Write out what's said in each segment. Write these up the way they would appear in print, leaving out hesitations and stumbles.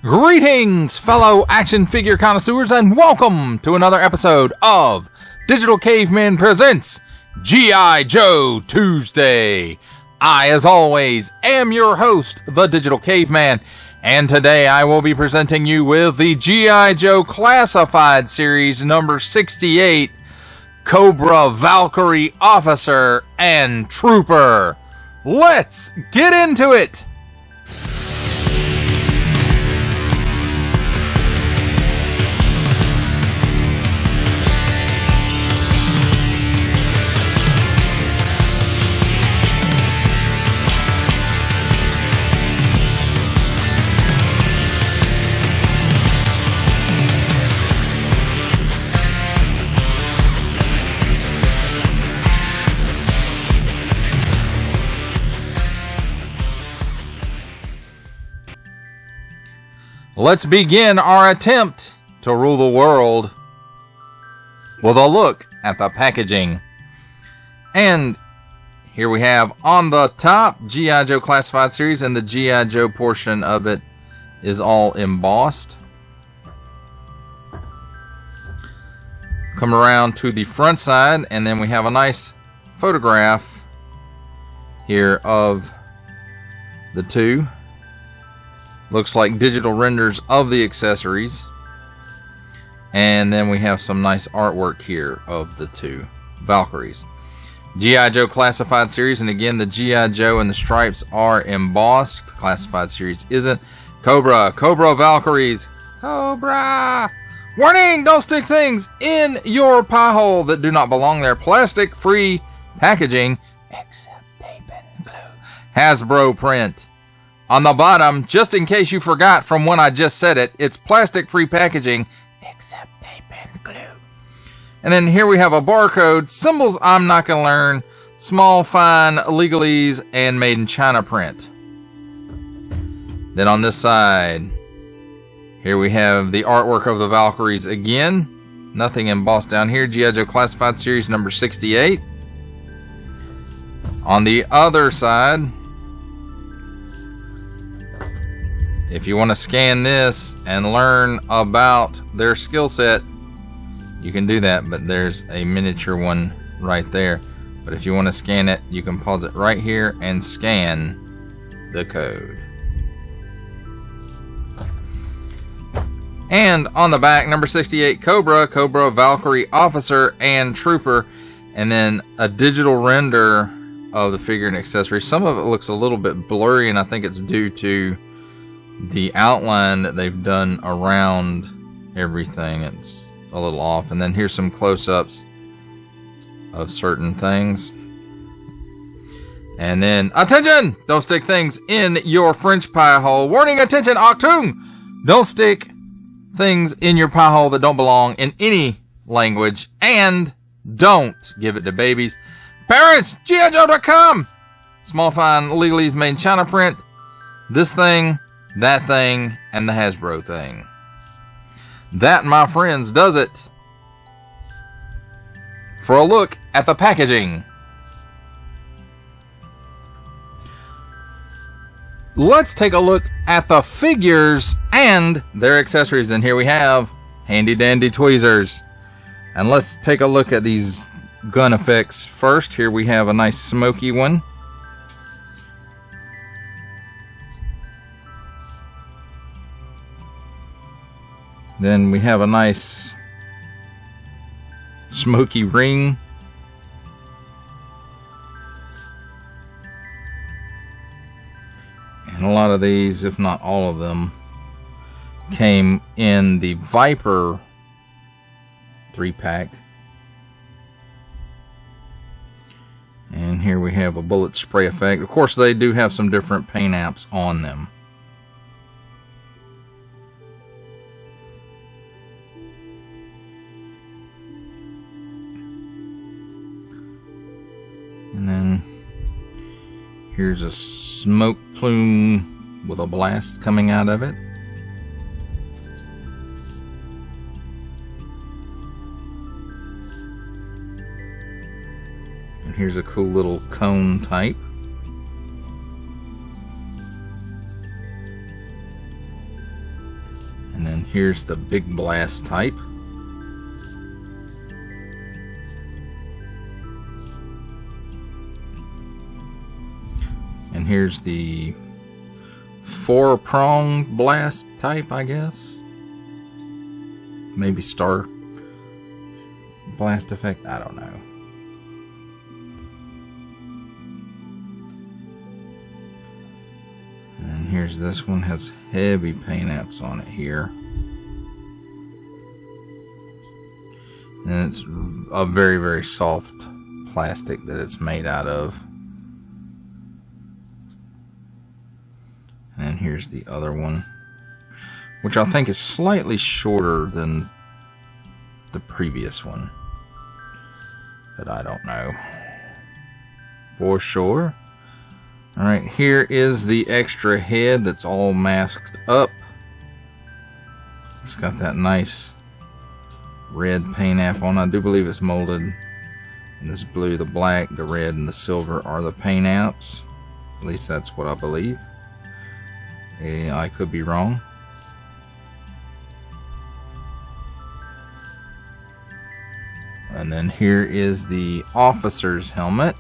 Greetings, fellow action figure connoisseurs, and welcome to another episode of Digital Caveman Presents G.I. Joe Tuesday. I, as always, am your host, the Digital Caveman, and today I will be presenting you with the G.I. Joe Classified Series number 68, Cobra Valkyrie Officer and Trooper. Let's get into it! Let's begin our attempt to rule the world with a look at the packaging. And here we have on the top G.I. Joe Classified Series, and the G.I. Joe portion of it is all embossed. Come around to the front side, and then we have a nice photograph here of the two. Looks like digital renders of the accessories. And then we have some nice artwork here of the two Valkyries. G.I. Joe Classified Series, and again, the G.I. Joe and the stripes are embossed. The Classified Series isn't. Cobra Valkyries. Cobra! Warning! Don't stick things in your pie hole that do not belong there. Plastic-free packaging, except tape and glue. Hasbro print. On the bottom, just in case you forgot from when I just said it, it's plastic-free packaging, except tape and glue. And then here we have a barcode, symbols I'm not going to learn, small, fine, legalese, and made in China print. Then on this side, here we have the artwork of the Valkyries again. Nothing embossed down here. G.I. Joe Classified Series number 68. On the other side, if you want to scan this and learn about their skill set, you can do that, but there's a miniature one right there. But if you want to scan it, you can pause it right here and scan the code. And on the back, number 68, Cobra Valkyrie Officer and Trooper, and then a digital render of the figure and accessories. Some of it looks a little bit blurry, and I think it's due to the outline that they've done around everything. It's a little off. And then here's some close-ups of certain things. And then, attention! Don't stick things in your French pie hole. Warning, attention, Octung! Don't stick things in your pie hole that don't belong in any language. And don't give it to babies. Parents, GIJoe.com! Small, fine, legalese, made in China print. This thing, that thing, and the Hasbro thing. That, my friends, does it for a look at the packaging. Let's take a look at the figures and their accessories. And here we have handy dandy tweezers. And let's take a look at these gun effects first. Here we have a nice smoky one. Then we have a nice smoky ring. And a lot of these, if not all of them, came in the Viper 3-pack. And here we have a bullet spray effect. Of course, they do have some different paint apps on them. And then here's a smoke plume with a blast coming out of it. And here's a cool little cone type. And here's the big blast type. And here's the 4-prong blast type, I guess. Maybe star blast effect, I don't know. And here's this one, has heavy paint apps on it here. And it's a very, very soft plastic that it's made out of. And here's the other one, which I think is slightly shorter than the previous one, but I don't know for sure. Alright, here is the extra head that's all masked up. It's got that nice red paint app on. I do believe it's molded in this blue. The black, the red, and the silver are the paint apps. At least that's what I believe. I could be wrong. And then here is the officer's helmet.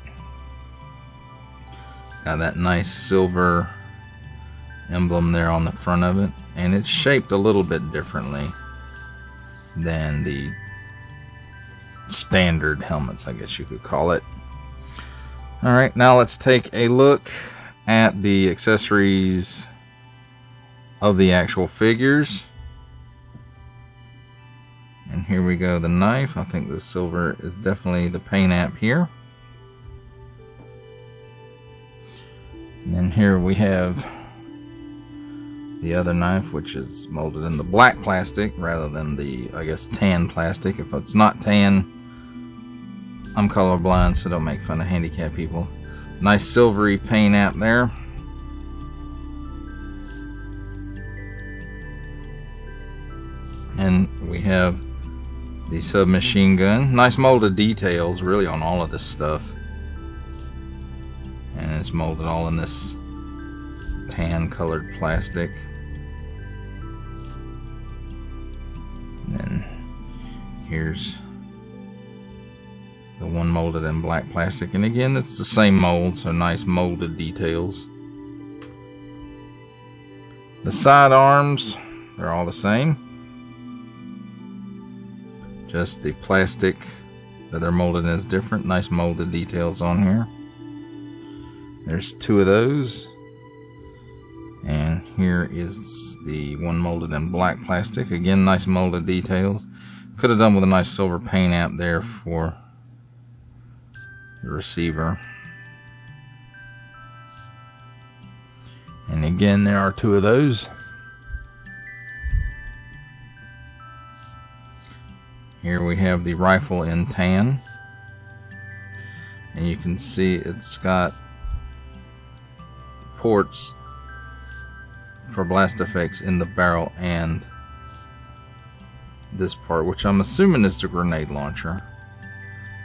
Got that nice silver emblem there on the front of it. And it's shaped a little bit differently than the standard helmets, I guess you could call it. Alright, now let's take a look at the accessories of the actual figures. And here we go, the knife. I think the silver is definitely the paint app here. And then here we have the other knife, which is molded in the black plastic rather than the, I guess, tan plastic. If it's not tan, I'm colorblind, so don't make fun of handicapped people. Nice silvery paint app there. And we have the submachine gun. Nice molded details really on all of this stuff. And it's molded all in this tan colored plastic. And then here's the one molded in black plastic. And again, it's the same mold, so nice molded details. The side arms, they're all the same. Just the plastic that they're molded in is different. Nice molded details on here. There's two of those. And here is the one molded in black plastic. Again, nice molded details. Could have done with a nice silver paint app there for the receiver. And again, there are two of those. Here we have the rifle in tan, and you can see it's got ports for blast effects in the barrel and this part, which I'm assuming is the grenade launcher.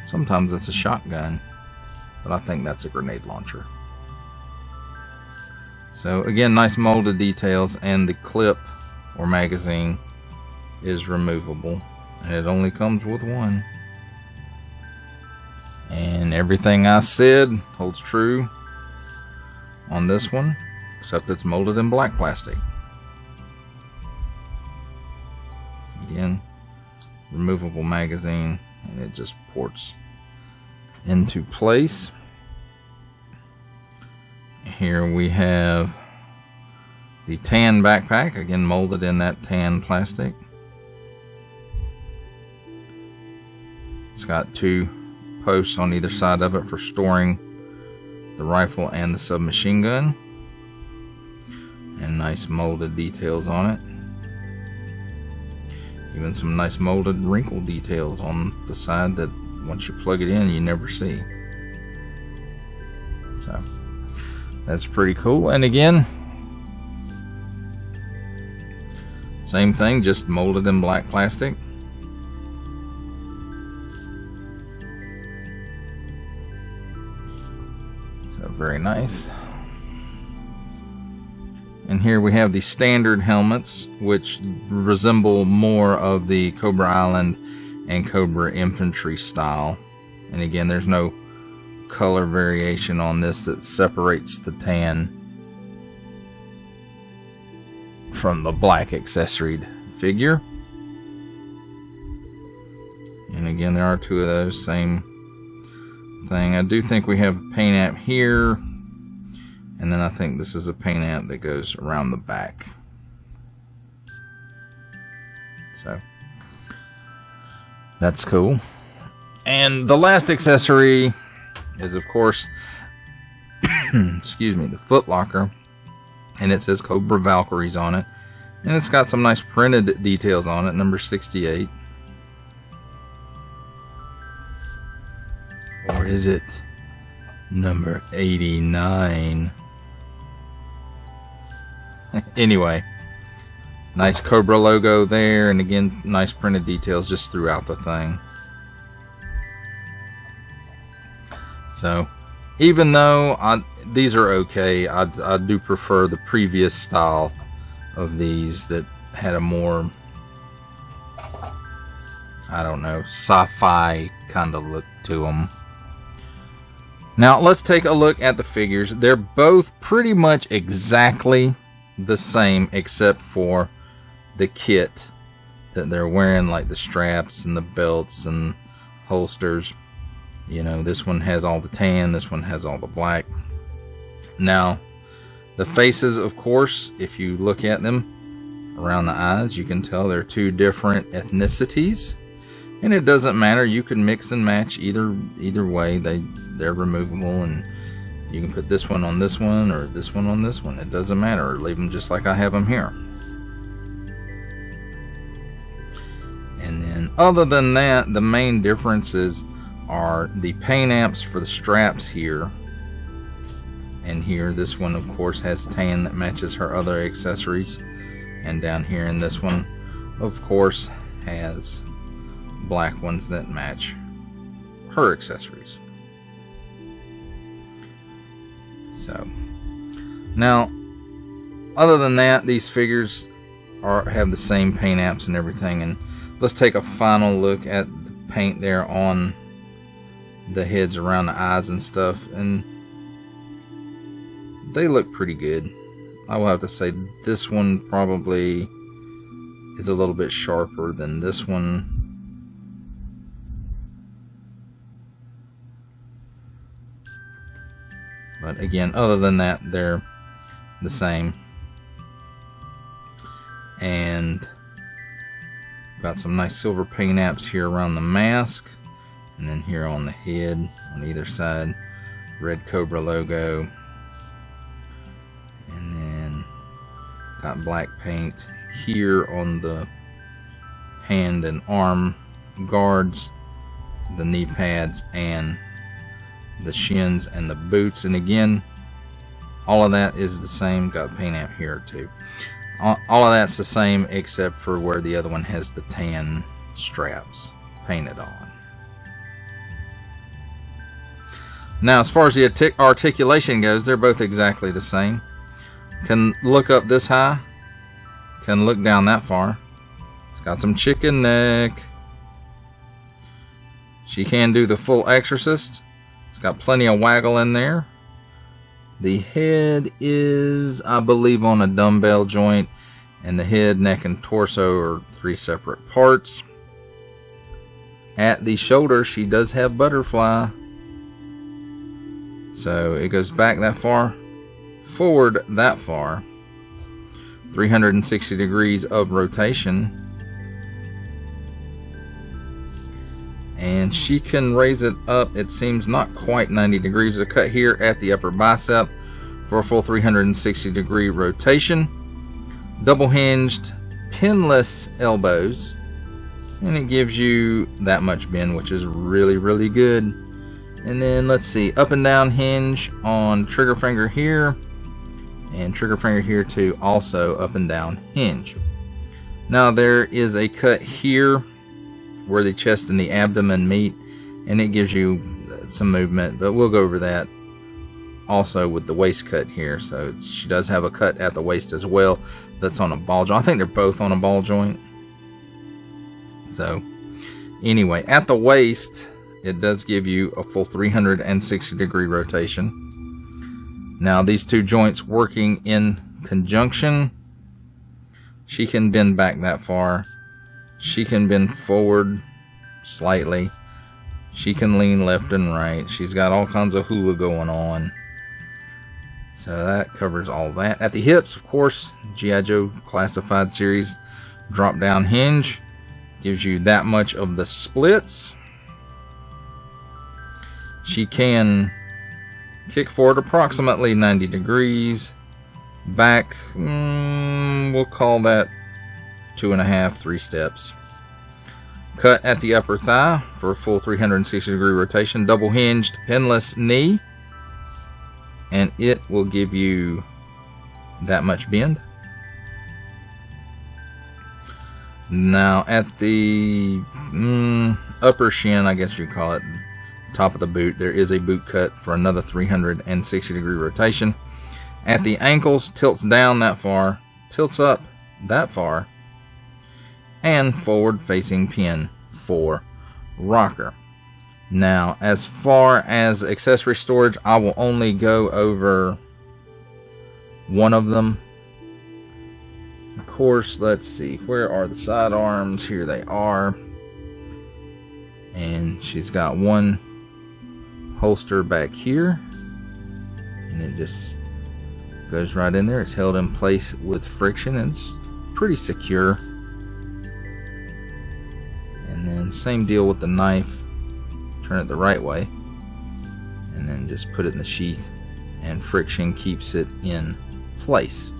Sometimes it's a shotgun, but I think that's a grenade launcher. So again, nice molded details, and the clip or magazine is removable. And it only comes with one. And everything I said holds true on this one, except it's molded in black plastic. Again, removable magazine, and it just ports into place. Here we have the tan backpack, again molded in that tan plastic. It's got two posts on either side of it for storing the rifle and the submachine gun. And nice molded details on it. Even some nice molded wrinkle details on the side that once you plug it in, you never see. So that's pretty cool. And again, same thing, just molded in black plastic. So very nice. And here we have the standard helmets, which resemble more of the Cobra Island and Cobra Infantry style. And again, there's no color variation on this that separates the tan from the black accessoried figure. And again, there are two of those, same thing. I do think we have a paint app here, and then I think this is a paint app that goes around the back. So that's cool. And the last accessory is, of course, excuse me, the foot locker, and it says Cobra Valkyries on it, and it's got some nice printed details on it, number 68. Or is it number 89? Anyway, nice Cobra logo there, and again, nice printed details just throughout the thing. So, even though these are okay, I do prefer the previous style of these that had a more, I don't know, sci-fi kind of look to them. Now, let's take a look at the figures. They're both pretty much exactly the same, except for the kit that they're wearing, like the straps and the belts and holsters. You know, this one has all the tan, this one has all the black. Now, the faces, of course, if you look at them around the eyes, you can tell they're two different ethnicities. And it doesn't matter, you can mix and match either way. They're removable, and you can put this one on this one or this one on this one. It doesn't matter, or leave them just like I have them here. And then other than that, the main differences are the paint apps for the straps here and here. This one, of course, has tan that matches her other accessories, and down here in this one, of course, has black ones that match her accessories. So now, other than that, these figures have the same paint apps and everything. And let's take a final look at the paint there on the heads around the eyes and stuff, and they look pretty good. I will have to say this one probably is a little bit sharper than this one. But again, other than that, they're the same. And got some nice silver paint apps here around the mask, and then here on the head on either side, red Cobra logo, and then got black paint here on the hand and arm guards, the knee pads, and the shins and the boots. And again, all of that is the same. Got paint app here too. All of that's the same except for where the other one has the tan straps painted on. Now, as far as the articulation goes, they're both exactly the same. Can look up this high, can look down that far. It's got some chicken neck. She can do the full exorcist. It's got plenty of waggle in there. The head is, I believe, on a dumbbell joint, and the head, neck, and torso are 3 separate parts. At the shoulder, she does have butterfly. So it goes back that far, forward that far, 360 degrees of rotation. And she can raise it up, it seems, not quite 90 degrees. There's a cut here at the upper bicep for a full 360 degree rotation. Double hinged, pinless elbows, and it gives you that much bend, which is really, really good. And then let's see, up and down hinge on trigger finger here, and trigger finger here too, also up and down hinge. Now there is a cut here where the chest and the abdomen meet, and it gives you some movement, but we'll go over that also with the waist cut here. So she does have a cut at the waist as well that's on a ball joint. I think they're both on a ball joint. So anyway, at the waist, it does give you a full 360-degree rotation. Now, these two joints working in conjunction, she can bend back that far. She can bend forward slightly. She can lean left and right. She's got all kinds of hula going on. So that covers all that. At the hips, of course, G.I. Joe Classified Series drop-down hinge gives you that much of the splits. She can kick forward approximately 90 degrees. Back, we'll call that 2.5, 3 steps. Cut at the upper thigh for a full 360-degree rotation. Double hinged pinless knee. And it will give you that much bend. Now at the upper shin, I guess you call it, top of the boot, there is a boot cut for another 360-degree rotation. At the ankles, tilts down that far, tilts up that far, and forward facing pin for rocker. Now, as far as accessory storage, I will only go over one of them. Of course, let's see, where are the sidearms? Here they are. And she's got one holster back here, and it just goes right in there. It's held in place with friction, and it's pretty secure. And then same deal with the knife. Turn it the right way, and then just put it in the sheath, and friction keeps it in place.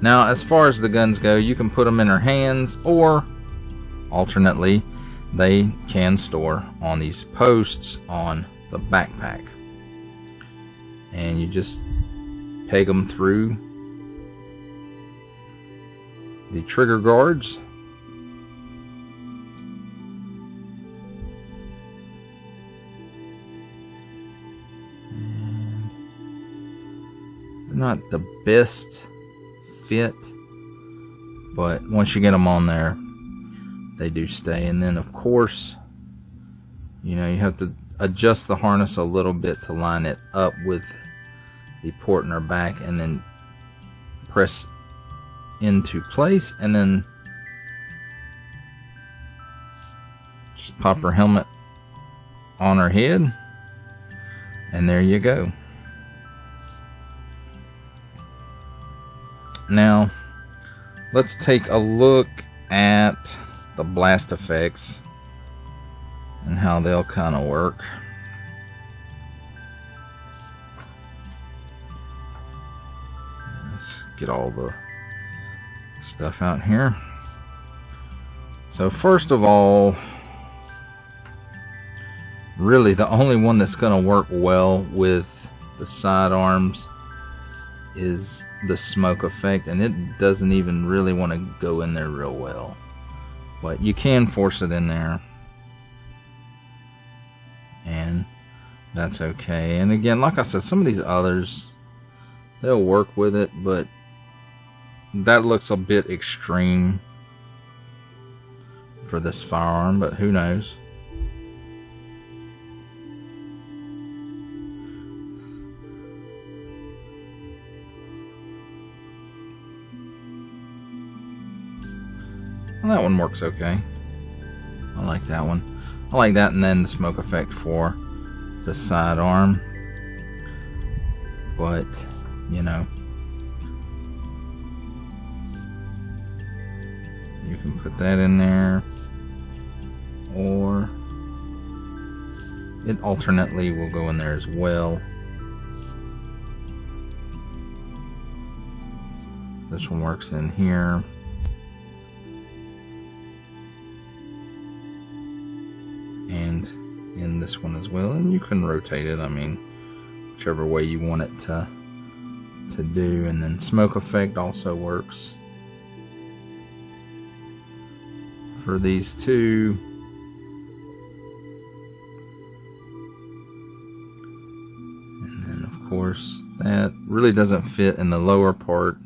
Now, as far as the guns go, you can put them in her hands, or alternately, they can store on these posts on the backpack. And you just peg them through the trigger guards. And they're not the best fit, but once you get them on there, they do stay. And then of course, you know, you have to adjust the harness a little bit to line it up with the port in her back, and then press into place, and then just pop her helmet on her head, and there you go. Now let's take a look at the blast effects and how they'll kind of work. Let's get all the stuff out here. So first of all, really the only one that's going to work well with the sidearms is the smoke effect, and it doesn't even really want to go in there real well, but you can force it in there, and that's okay. And again, like I said, some of these others, they'll work with it, but that looks a bit extreme for this firearm, but who knows. Well, that one works okay. I like that one. I like that, and then the smoke effect for the sidearm. But, you know, you can put that in there, or it alternately will go in there as well. This one works in here. And in this one as well, and you can rotate it, I mean, whichever way you want it to do. And then smoke effect also works for these two. really doesn't fit in the lower part,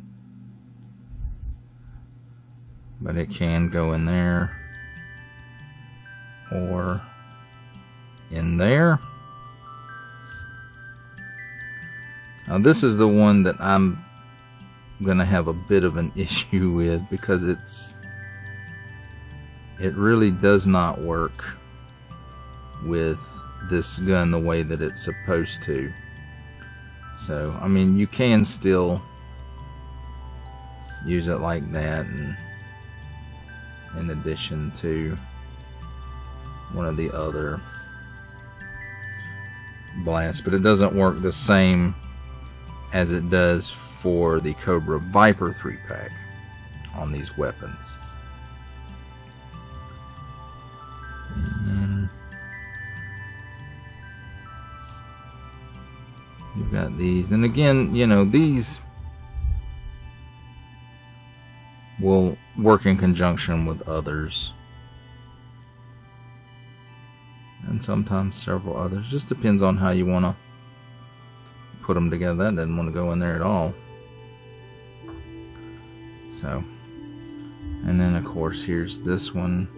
but it can go in there or in there. Now this is the one that I'm gonna have a bit of an issue with, because it really does not work with this gun the way that it's supposed to. So I mean, you can still use it like that, and in addition to one of the other blasts, but it doesn't work the same as it does for the Cobra Viper 3-pack on these weapons. And you've got these, and again, you know, these will work in conjunction with others, and sometimes several others. Just depends on how you want to put them together. That didn't want to go in there at all. So, and then of course here's this one,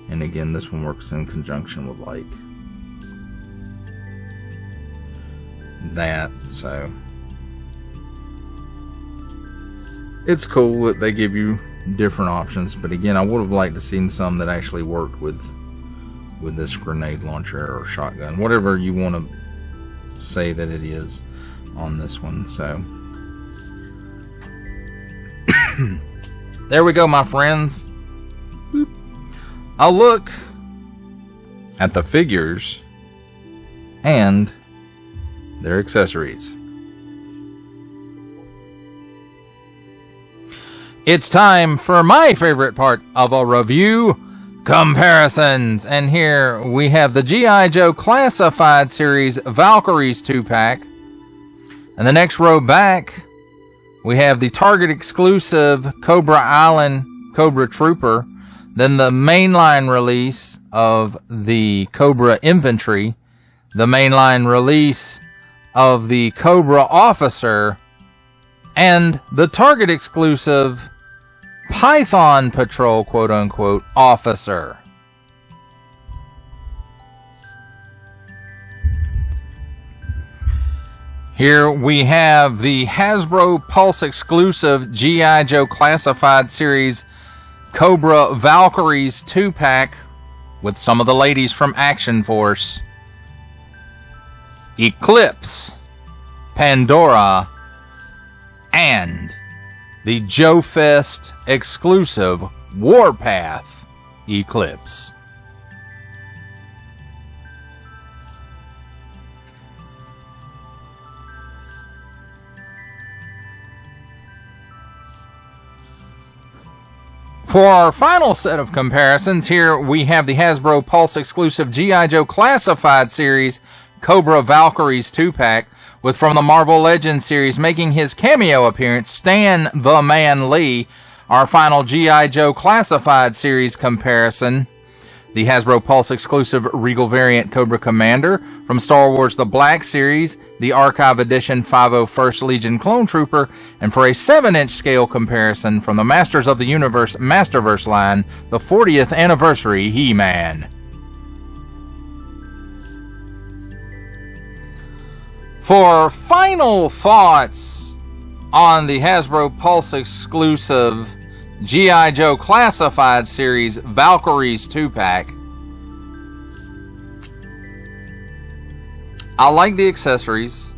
and again this one works in conjunction with like that. So it's cool that they give you different options, but again, I would have liked to seen some that actually worked with this grenade launcher or shotgun, whatever you want to say that it is on this one. So there we go, my friends. I'll look at the figures and their accessories. It's time for my favorite part of a review: comparisons. And here we have the G.I. Joe Classified Series Valkyries 2-pack. And the next row back, we have the Target exclusive Cobra Island Cobra Trooper. Then the mainline release of the Cobra Infantry. The mainline release of the Cobra Officer. And the Target exclusive Python Patrol, quote unquote, Officer. Here we have the Hasbro Pulse exclusive G.I. Joe Classified Series Cobra Valkyries 2-pack with some of the ladies from Action Force: Eclipse, Pandora, and the Joe Fest exclusive Warpath Eclipse. For our final set of comparisons, here we have the Hasbro Pulse exclusive G.I. Joe Classified Series Cobra Valkyries 2-pack, with from the Marvel Legends series making his cameo appearance, Stan the Man Lee. Our final G.I. Joe Classified Series comparison: the Hasbro Pulse exclusive Regal variant Cobra Commander. From Star Wars The Black Series, the Archive Edition 501st Legion Clone Trooper. And for a 7-inch scale comparison, from the Masters of the Universe Masterverse line, the 40th anniversary He-Man. For final thoughts on the Hasbro Pulse exclusive G.I. Joe Classified Series Valkyries 2-pack, I like the accessories.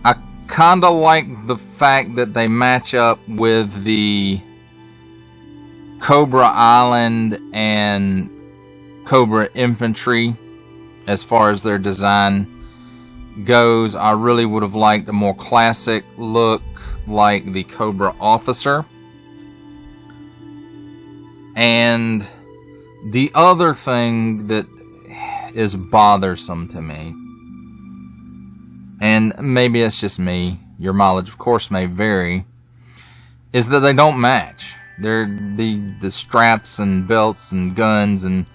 I kinda like the fact that they match up with the Cobra Island and Cobra Infantry as far as their design goes. I really would have liked a more classic look like the Cobra Officer. And the other thing that is bothersome to me, and maybe it's just me, your mileage of course may vary, is that they don't match. They're the straps and belts and guns and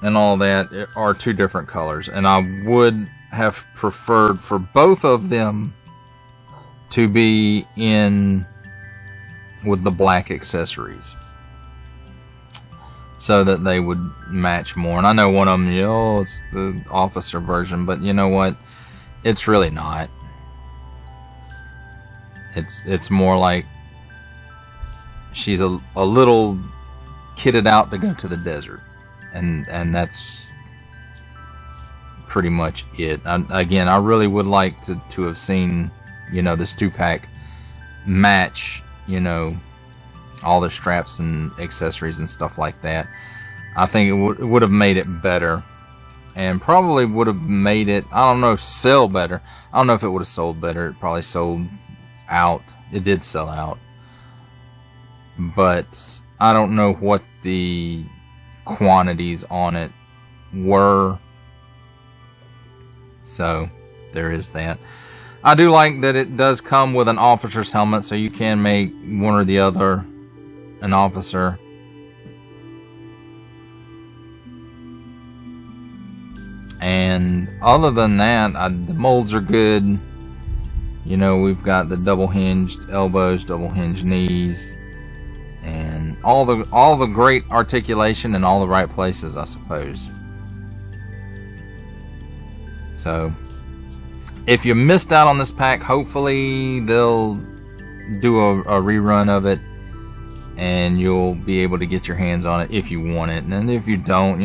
and all that are two different colors, and I would have preferred for both of them to be in with the black accessories so that they would match more. And I know one of them, it's the officer version, but you know what? It's really not. It's more like she's a little kitted out to go to the desert, and that's pretty much it. Again, I really would like to have seen, this 2-pack match, all the straps and accessories and stuff like that. I think it would have made it better, and probably would have made it, I don't know, sell better. I don't know if it would have sold better. It probably sold out. It did sell out, but I don't know what the quantities on it were, so there is that. I do like that it does come with an officer's helmet, so you can make one or the other an officer. And other than that, the molds are good. We've got the double hinged elbows, double hinged knees, and all the great articulation in all the right places, I suppose. So if you missed out on this pack, hopefully they'll do a rerun of it, and you'll be able to get your hands on it if you want it. And if you don't,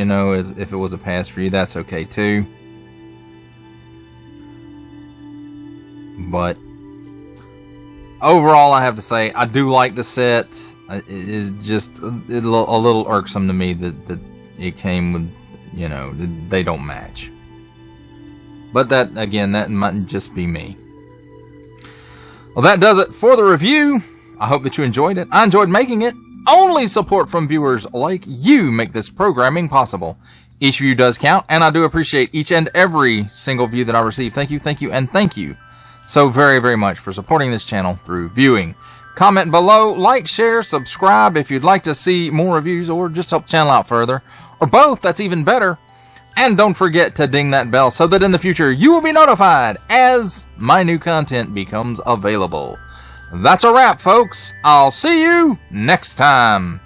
if it was a pass for you, that's okay too. But overall, I have to say, I do like the set. It is just a little irksome to me that it came with, they don't match. But that, again, that might just be me. Well, that does it for the review. I hope that you enjoyed it. I enjoyed making it. Only support from viewers like you make this programming possible. Each view does count, and I do appreciate each and every single view that I receive. Thank you, and thank you so very, very much for supporting this channel through viewing. Comment below, like, share, subscribe if you'd like to see more reviews or just help the channel out further. Or both, that's even better. And don't forget to ding that bell so that in the future you will be notified as my new content becomes available. That's a wrap, folks. I'll see you next time.